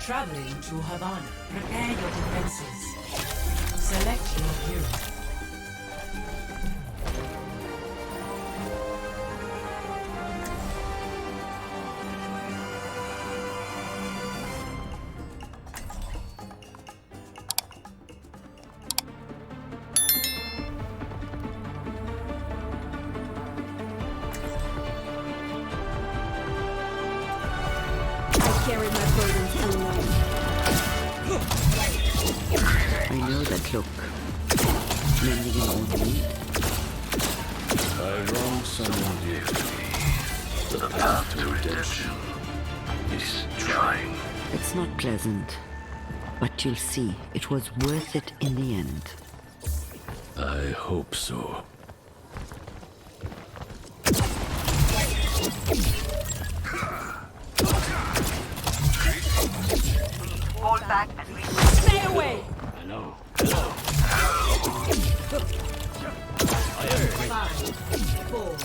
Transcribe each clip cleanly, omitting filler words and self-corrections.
Traveling to Havana. Prepare your defenses. Select your hero. Carry my burdens alone. I know that look. Mending an old wound. I wronged someone dear to me. The path to redemption is trying. It's not pleasant, but you'll see it was worth it in the end. I hope so. Fall back and Stay away! Hello. 5, 4,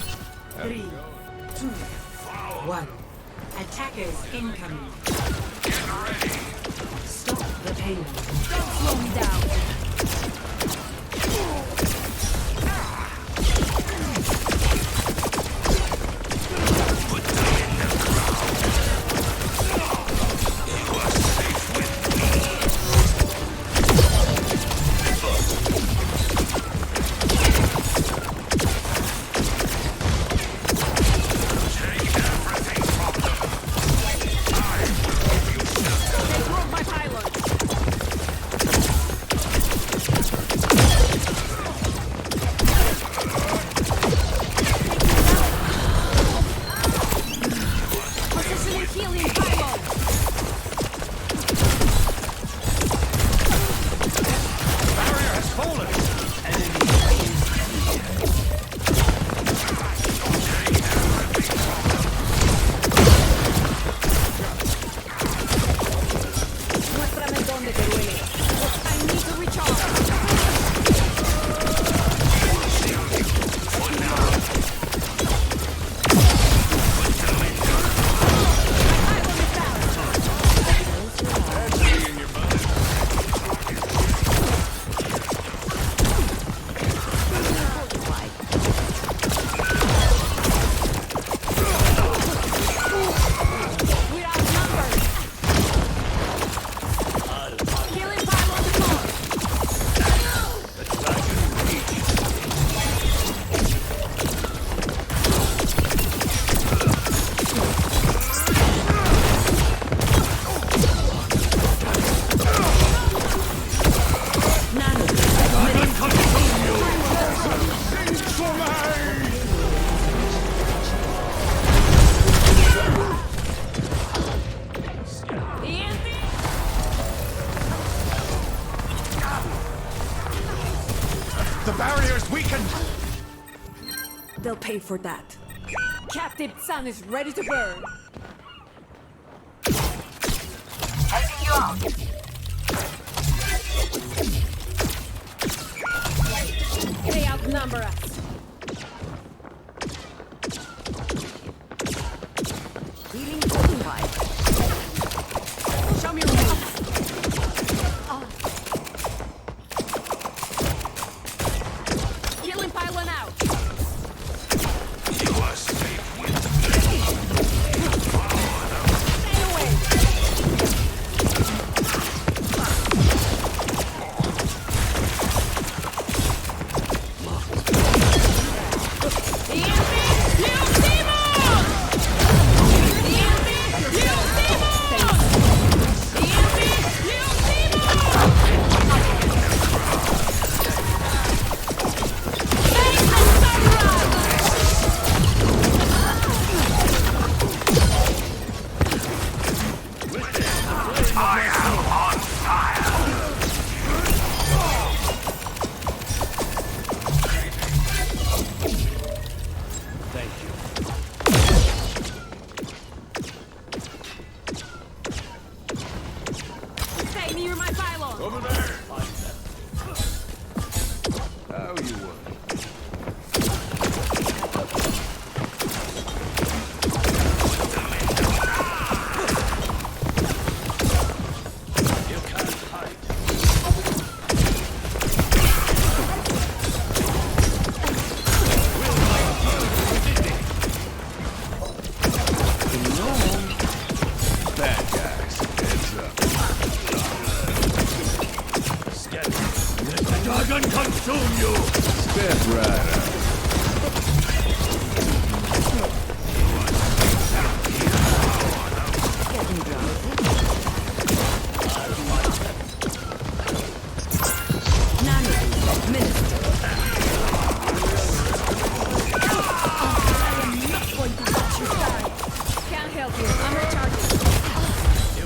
3, 2, 1. Attackers incoming. Stop the pain. Don't slow me down. The barrier is weakened! They'll pay for that. Captive Sun is ready to burn. helping you out. They outnumber us. Healing fortified. Show me your move. Healing pylon out. You are safe with Stay away. shield here. I'm recharging.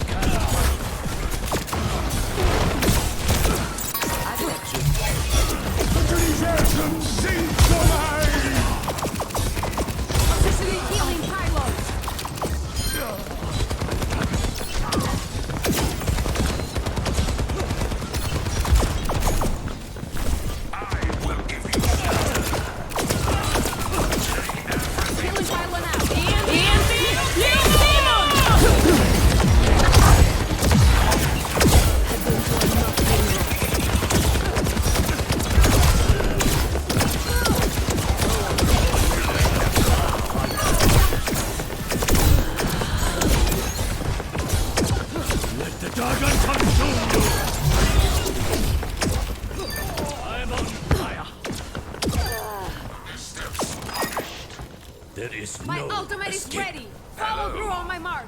Officially healing pylons. Healing pylon out. Let the dragon consume you! I'm on fire! There is My no ultimate is escape. ready. Follow through on my mark.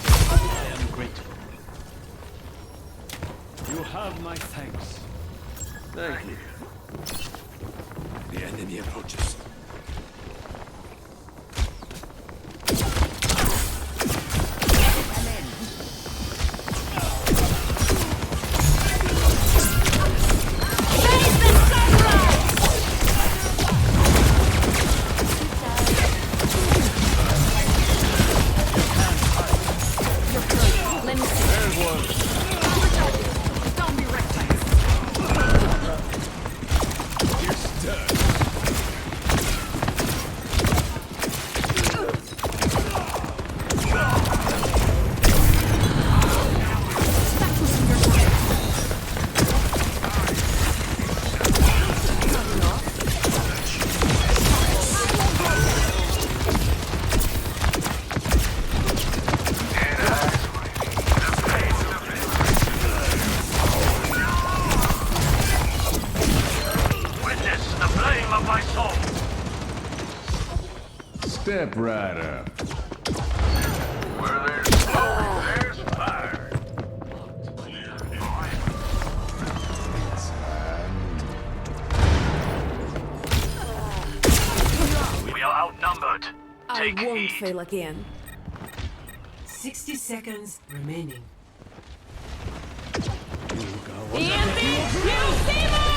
I am grateful. You have my thanks. Thank you. The enemy approaches. Let me see. Don't be reckless. Witness the flame of my soul! Step right up. Where there's smoke, there's fire. We are outnumbered. I Take won't heed. fail again. 60 seconds remaining. You see